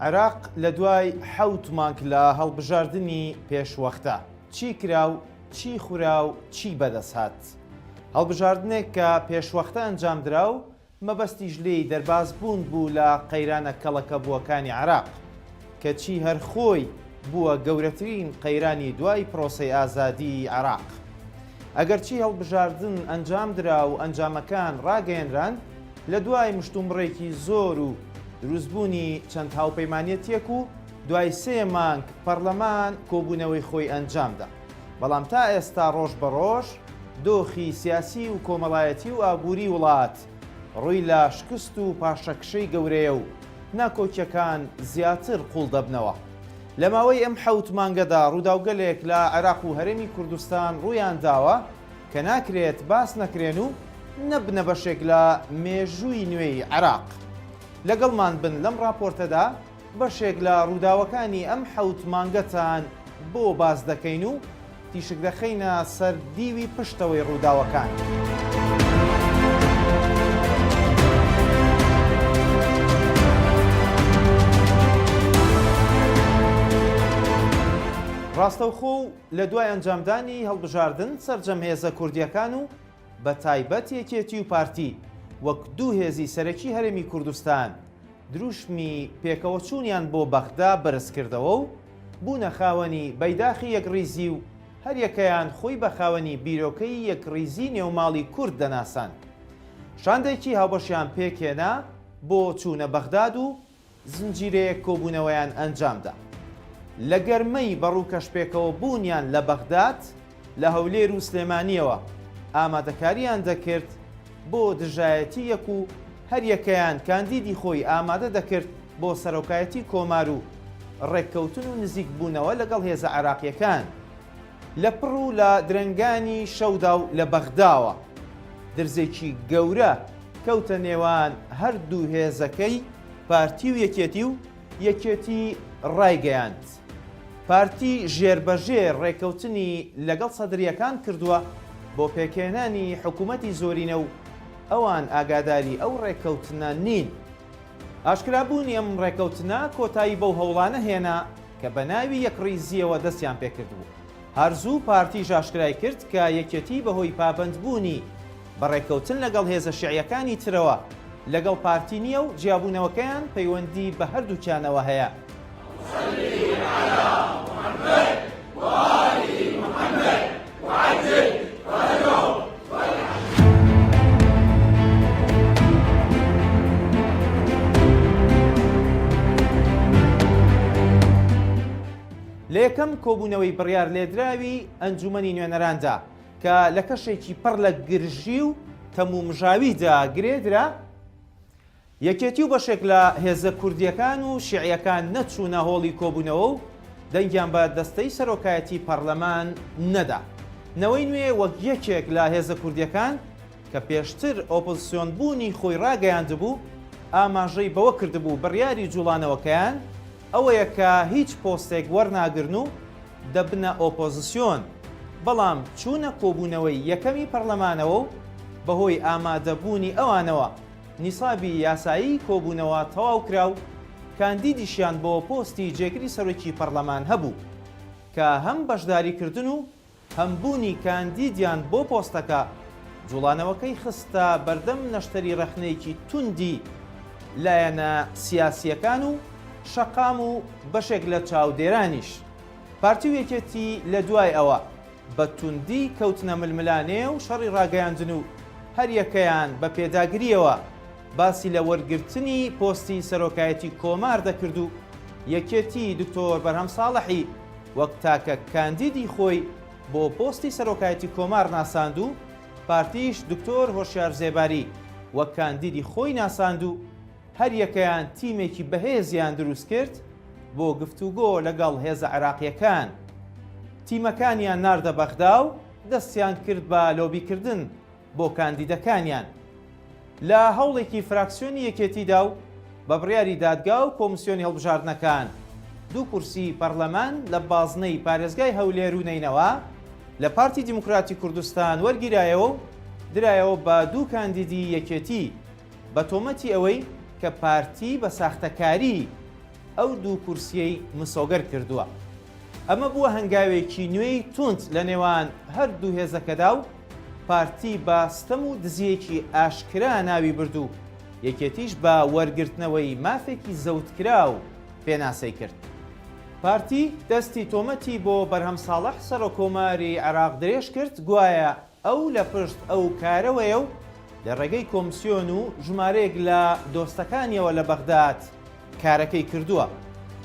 عێراق لە دوای 7 مانگ لە هەڵبژاردننی پێشوەختە چی کرا و چی خورا و چی بەدەست هات. هەڵبژاردنێک کە پێشوەختە ئەنجامدرا و مەبەستیش لێی دەربازبوون بوو لە قەیرانە کەڵەکە بووەکانی عێراق کە چی هەرخۆی بووە گەورەترین قەیرانی دوای پرۆسەی ئازادی عێراق. ئەگەرچی هەڵبژاردن ئەنجامدرا و ئەنجامەکان ڕاگەیەنران لە دوای مشتومڕێکی زۆر و دروستبوونی چەند هاوپەیمانیەتێک و دوای 3 مانگ پەرلەمان کۆبوونەوەی خۆی ئەنجامدا. بەڵام تا ئێستا ڕۆژ بە ڕۆژ دۆخی سیاسی و کۆمەڵایەتی و ئابووری وڵات ڕووی لە شکست و پاشەکشەی گەورەیە و ناکۆکیەکان زیاتر قوڵ دەبنەوە. لە ماوەی ئەم 7 مانگەدا ڕووداوگەلێک لە عێراق و هەرێمی کوردستان ڕوویان داوە کە ناکرێت باس نەکرێن و نەبنە بەشێک لە مێژووی نوێی عێراق. لەگەڵمان بن لەم راپۆرتەدا بەشێک لە ڕووداوەکانی ئەم 7 مانگەتان بۆ باز دەکەین و تیشک دەخەینە سەر دیوی پشتەوەی ڕووداوەکان. ڕاستەوخۆ لە دوای ئەنجامدانی هەڵبژاردن سەرجەم هێزە کوردیەکان و بە تایبەت یەکێتی و پارتی وەک دوو هێزی سەرەکی هەرێمی کوردستان دروشمی پێکەوەچوونیان بۆ بەغدا بەرز کردەوە و بوونە خاوەنی بەیداخی یەکڕیزی و هەر یەکەیان خۆی بە خاوەنی بیرۆکەی یەکڕیزی نێوماڵی کورد دەناسان. شاندێکی هاوبەشیان پێکێنا بۆ چوونە بەغداد و زنجیرەیەک کۆبوونەوەیان ئەنجامدا. لە گەرمەی بەڕووکەشپێکەوە بوونیان لە بەغداد لە هەولێر و سلێمانیەوە ئامادەکاریان دەکرد بۆ دژایەتیەک و هەر یەکەیان کاندیدی خۆی ئامادە دەکرد بۆ سەرۆکایەتی کۆمار و ڕێککەوتن و نزیک بوونەوە لەگەڵ هێزە عێراقیەکان. لە پڕ و لە درەنگانی شەودا و لە بەغداوە درزێکی گەورە کەوتە نێوان هەردوو هێزەکەی پارتی و یەکێتی ڕایگەیاند. پارتی ژێربەژێر ڕێککەوتنی لەگەڵ سەدرریەکان کردووە بۆ پێکێنانی حکوومەتی زۆرینە و ئەوان ئاگاداری ئەو ڕێککەوتنە نین. ئاشکرابوونی ئەم ڕێککەوتنە کۆتایی بەو هەوڵانە هێنا کە بە ناوی یەکڕیزیەوە دەستیان پێکردبوو. هەرزوو پارتیش ئاشکرای کرد کە یەکێتی بەهۆی پابەندبوونی بە ڕێککەوتن لەگەڵ هێزە شیعیەکانی ترەوە لەگەڵ پارتی نییە و جیابوونەوەکەیان پەیوەندی بە هەردووچانەوە هەیە. لە یەکەم کۆبوونەوەی بڕیار لێدراوی ئەنجومەنی نوێنەراندا کە لە کەشێکی پڕ لە گرژی و تەمومژاویدا گرێدرا یەکێتی و بەشێک لە هێزە کوردیەکان و شیعیەکان نەچوونە هۆڵی کۆبوونەوە و دەنگیان بە دەستەی سەرۆکایەتی پەرلەمان نەدا. نەوەی نوێ وەک یەکێک لە هێزە کوردیەکان کە پێشتر ئۆپۆزیسیۆن بوونی خۆی ڕاگەیاندبوو ئاماژەی بەوە کردبوو بڕیاری جوڵانەوەکەیان ئەوەیە کە هیچ پۆستێک وەرناگرن و دەبنە ئۆپۆزیسیۆن. بەڵام چوونە کۆبوونەوەی یەکەمی پەرلەمانەوە و بەهۆی ئامادەبوونی ئەوانەوە نیسابی یاسایی کۆبوونەوە تەواو کرا و کاندیدیشیان بۆ پۆستی جێگری سەرۆکی پەرلەمان هەبوو کە هەم بەشداریکردن و هەمبوونی کاندیدیان بۆ پۆستەکە جوڵانەوەکەی خستە بەردەم نەشتەری ڕەخنەیەکی توندی لایەنە سیاسیەکان و شەقام و بەشێک لە چاودێرانیش. پارتی و یەکێتی لە دوای ئەوە بە توندی کەوتنە ململانێ و شەڕی ڕاگەیاندن و هەر یەکەیان بە پێداگریەوە باسی لە وەرگرتنی پۆستی سەرۆکایەتی کۆمار دەکرد و یەکێتی دکتۆر بەرهەم ساڵحی وەک تاکە کاندیدی خۆی بۆ پۆستی سەرۆکایەتی کۆمار ناساند و پارتیش دکتۆر هۆشیار زێباری وەک کاندیدی خۆی ناساند و هەر یەکەیان تیمێکی بەهێزیان دروست کرد بۆ گفتوگۆ لەگەڵ هێزە عێراقیەکان. تیمەکانیان ناردە بەغدا و دەستیان کرد بە لۆبیکردن بۆ کاندیدەکانیان. لە هەوڵێکی فراکسیۆنی یەکێتیدا و بە بڕیاری دادگا و کۆمسیۆنی هەڵبژاردنەکان 2 کورسی پەرلەمان لە بازنەی پارێزگای هەولێر و نەینەوە لە پارتی دیموکراتی کوردستان وەرگیرایەوە و درایەوە بە 2 کاندیدی یەکێتی بە تۆمەتی ئەوەی کە پارتی بە ساختەکاری ئەو دوو کورسیەی مسۆگەر کردووە. ئەمە بووە هەنگاوێکی نوێی تونند لە نێوان هەردوو هێزەکەدا و پارتی بە ستەم و دزیەکی ئاشکرا ناوی بردو، یەکێتیش بە وەرگرتنەوەی مافێکی زەوتکرا و پێناسەی کرد. پارتی دەستی تۆمەتی بۆ بەرهەم ساڵح سەرۆکۆماری عێراق درێژ کرد، گوایە ئەو لە پشت ئەو کارەوەیە و لە ڕێگەی کۆمسیۆن و ژمارەیەک لە دۆستەکانیەوە لە بەغداد کارەکەی کردووە.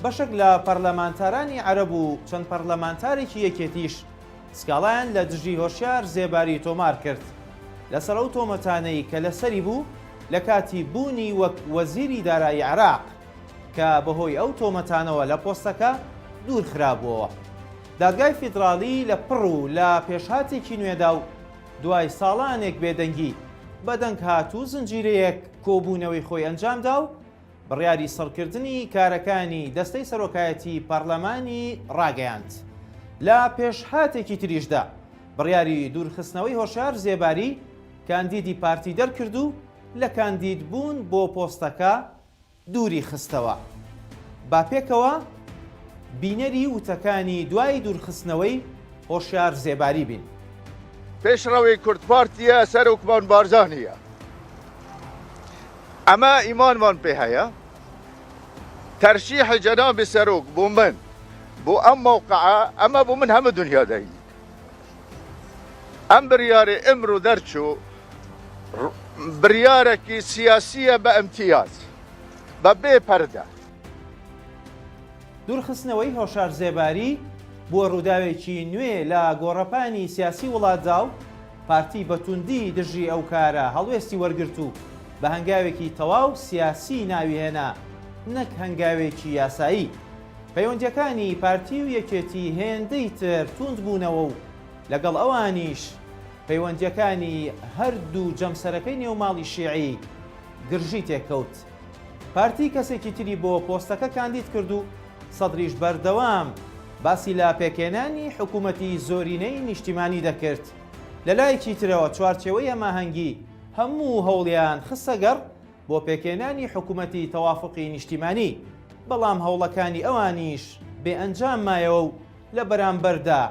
بەشێک لە پەرلەمانتارانی عەرەب و چەند پەرلەمانتارێکی یەکێتیش سکاڵیان لە دژی هۆشیار زێباری تۆمار کرد لەسەر ئەو تۆمەتانەی کە لەسەری بوو لە کاتی بوونی وەک وەزیری دارایی عێراق کە بەهۆی ئەو تۆمەتانەوە لە پۆستەکە دوور خراببووەوە. دادگای فیدراڵی لە پڕ و لە پێشهاتێکی نوێدا و دوای ساڵانێک بێدەنگی بەدەنگ هاتوو زنجیرەیەک کۆبوونەوەی خۆی ئەنجامدا و بڕیاری سەرکردنی کارەکانی دەستەی سەرۆکایەتی پەرلەمانی ڕاگەیاند. لە پێشهاتێکی تریشدا بڕیاری دوورخستنەوەی هۆشیار زێباری کاندیدی پارتی دەرکرد و لە کاندید بوون بۆ پۆستەکە دووری خستەوە. با پێکەوە بینەری وتەکانی دوای دوورخستنەوەی هۆشیار زێباری بین. پێشڕەوەی کورد پارتیە سەرۆکمان بارزانیە. ئەمە ئیمانمان پێ هەیە تەرشیحی جەنابی سەرۆک بۆ من بۆ ئەم موقعە ئەمە بۆ من هەموو دنیا دەی. ئەم بڕیارێ ئەمڕۆ دەرچوو بڕیارێکی سیاسیە بە ئەمتیاز بە بێ پەردە. دوورخستنەوەی هۆشیار زێباری بۆ ڕووداوێکی نوێ لە گۆڕەپانی سیاسی وڵاتدا و پارتی بەتوندی دژی ئەو کارە هەڵوێستی وەرگرت و بە هەنگاوێکی تەواو سیاسی ناوی هێنا نەک هەنگاوێکی یاسایی. پەیوەندیەکانی پارتی و یەکێتی هێندەی تر توند بوونەوە و لەگەڵ ئەوانیش پەیوەندیەکانی هەردوو جەمسەرەکەی نێوماڵی شیعی گرژی تێکەوت. پارتی کەسێکی تری بۆ پۆستەکە کاندید کرد و سەدریش بەردەوام باسی لا پێکێنانی حکوومەتی زۆرینەی نیشتیمانی دەکرد. لە لایەکی ترەوە چوارچێوەی ئەماهەنگی هەموو هەوڵیان خستەگەڕ بۆ پێکێنانی حکوومەتی تەوافقی نیشتیمانی، بەڵام هەوڵەکانی ئەوانیش بێ ئەنجام مایەوە و لە بەرامبەردا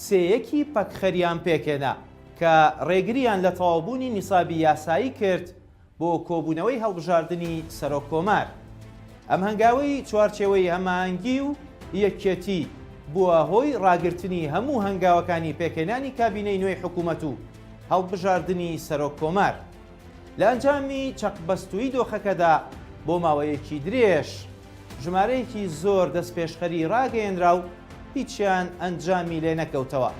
سێیەکی پەکخەریان پێکێنا کە ڕێگریان لە تەواوبوونی نیسابی یاسایی کرد بۆ کۆبوونەوەی هەڵبژاردننی سەرۆک کۆمار. ئەم هەنگاوەی چوارچێوەی هەماهەنگی و یەکێتی بووە هۆی ڕاگررتنی هەموو هەنگاوەکانی پێکێنانی کابینەی نوێی حکوومەت و هەڵبژاردننی سەرۆک کۆمار. لە ئەنجامی چەقبەستووی دۆخەکەدا بۆ ماوەیەکی درێژ ژمارەیەکی زۆر دەست پێشخەری ڕاگەیەنرا و هیچیان ئەنجامی لێ نەکەوتەوە.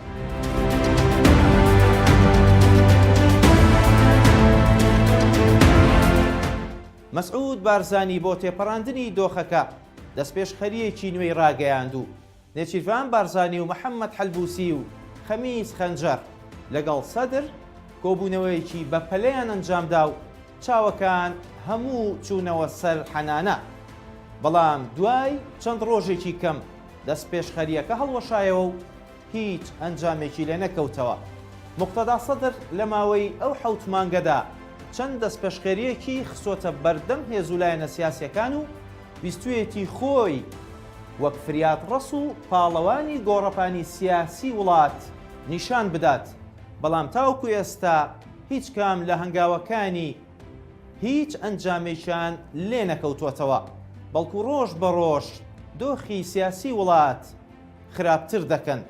مەسعود بارزانی بۆ تێپەڕاندنی دۆخەکە دەست پێشخەریەکی نوێی ڕاگەیاند و نێچیروان بارزانی و محەممەد حەلبوسی و خەمیس خەنجەر لەگەڵ سەدر کۆبوونەوەیەکی بە پەلەیان ئەنجامدا و چاوەکان هەموو چوونەوە سەر حەنانە. بەڵام دوای چەند ڕۆژێکی کەم دەست پێشخەریەکە هەڵوەشایەوە و هیچ ئەنجامێکی لێ نەکەوتەوە. موقتەدا سەدر لە ماوەی ئەو حەوت مانگەدا چەند دەست پێشخەریەکی خسۆتە بەردەم هێزولایەنە سیاسیەکان و بیستویەتی خۆی وەک فریاد ڕەس و پاڵەوانی گۆڕەپانی سیاسی وڵات نیشان بدات. بەڵام تاوەکو ئێستا هیچ کام لە هەنگاوەکانی هیچ ئەنجامێکیان لێ نەکەوتوەتەوە، بەڵکو ڕۆژ بە ڕۆژ دۆخی سیاسی وڵات خراپتر دەکەن.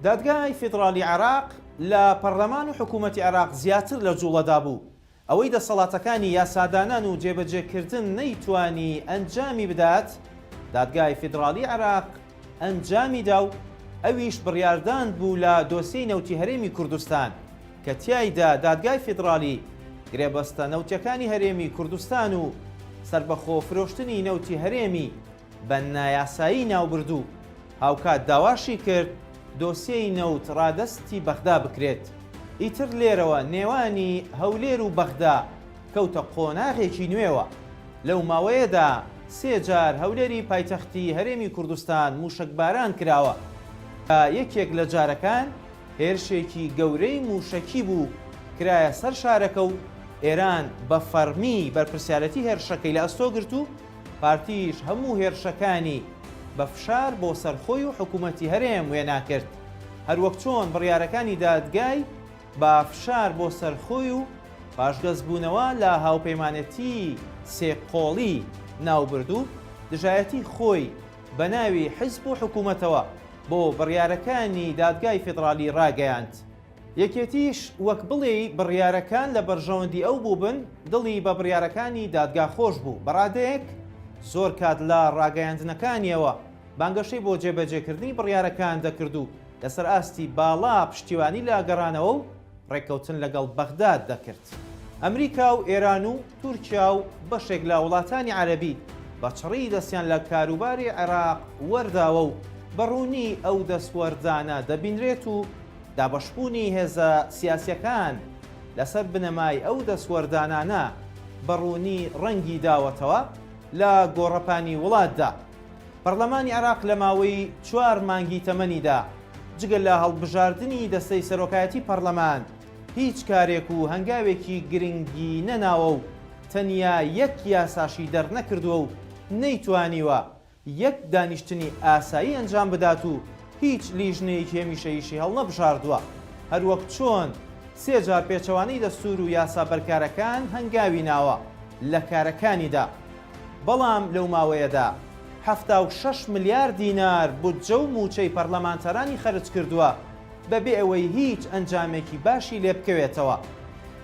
دادگای فیدراڵی عێراق لە پەرلەمان و حکوومەتی عێراق زیاتر لە جوڵەدا بوو. ئەوەی دەسەڵاتەکانی یاسادانان و جێبەجێکردن نەیتوانی ئەنجامی بدات، دادگای فیدراڵی عێراق ئەنجامیدا و ئەویش بڕیاردان بوو لە دۆسیەی نەوتی هەرێمی کوردستان کە تیایدا دادگای فیدراڵی گرێبەستە نەوتیەکانی هەرێمی کوردستان و سربەخۆ فرۆشتنی نەوتی هەرێمی بە نایاسایی ناوبردوو هاوکات داواشی کرد دۆسیەی نەوت ڕادەستی بەغدا بکرێت. ئیتر لێرەوە نێوانی هەولێر و بەغدا کەوتە قۆناغێکی نوێوە. لەو ماوەیەدا سێ جار هەولێری پایتەختی هەرێمی کوردستان موشکباران کراوە. یەکێک لە جارەکان هێرشێکی گەورەی موشەکی بوو کرایە سەر شارەکە و ئێران بە فەرمی بەرپرسیارەتی هێرشەکەی لە ئەستۆ گرت و پارتیش هەموو هێرشەکانی بە فشار بۆ سەرخۆی و حکوومەتی هەرێم وێنا کرد، هەروەک چۆن بڕیارەکانی دادگای بە فشار بۆ سەرخۆی و پاشگەزبوونەوە لە هاوپەیمانەتی سێقۆڵی ناوبردوو دژایەتی خۆی بە ناوی حیزب و حکوومەتەوە بۆ بڕیارەکانی دادگای فیدرالی ڕاگەیاند. یەکێتیش وەک بڵێ بڕیارەکان لە بەرژەوەندی ئەو بووبن دڵی بە بڕیارەکانی دادگا خۆش بوو. بەڕادەیەک زۆر کات لە ڕاگەیاندنەکانیەوە بانگەشەی بۆ جێبەجێکردنی بڕیارەکان دەکرد و لەسەر ئاستی باڵا پشتیوانی لە گەڕانەوە و ڕێککەوتن لەگەڵ بەغداد دەکرد. ئەمریکا و ئێران و تورکیا و بەشێک لە وڵاتانی عەرەبی بە چڕی دەستیان لە کاروباری عێراق وەرداوە و بەڕوونی ئەو دەسوەردانە دەبینرێت و دابەشبوونی هێزە سیاسیەکان لەسەر بنەمای ئەو دەسوەردانانە بەڕوونی ڕەنگی داوەتەوە لە گۆڕەپانی وڵاتدا. پەرلەمانی عێراق لە ماوەی 4 مانگی تەمەنیدا جگە لە هەڵبژاردننی دەستەی سەرۆکایەتی پەرلەمان هیچ کارێک و هەنگاوێکی گرنگی نەناوە و تەنیا یەک یاساشی دەرنەکردووە و نەیتوانیوە یەک دانیشتنی ئاسایی ئەنجام بدات و هیچ لیژنەیەکی هێمیشەییشی هەڵنەبژاردووە، هەروەک چۆن 3 جار پێچەوانەی دەستور و یاسا بەرکارەکان هەنگاوی ناوە لە کارەکانیدا. بەڵام لەو ماوەیەدا 76 ملیار دینار بودجە و موچەی پەرلەمانتەرانی خەرج کردووە بەبێ ئەوەی هیچ ئەنجامێکی باشی لێ بکەوێتەوە.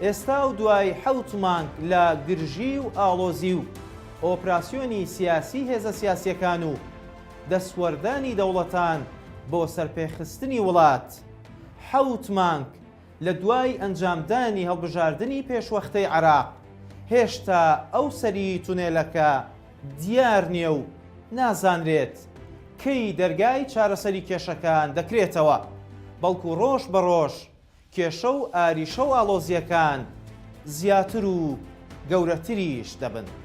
ئێستا و دوای 7 مانگ لە گرژی و ئاڵۆزی و ئۆپراسیۆنی سیاسی هێزە سیاسیەکان و دەسوەردانی دەوڵەتان بۆ سەرپێخستنی وڵات، 7 مانگ لە دوای ئەنجامدانی هەڵبژاردننی پێشوەختەی عێراق هێشتا ئەو سەری تونێلەکە دیار نییە و نازانرێت کەی دەرگای چارەسەری کێشەکان دەکرێتەوە، بەڵکو ڕۆژ بە ڕۆژ کێشە و ئاریشە و ئاڵۆزیەکان زیاتر و گەورەتریش دەبن.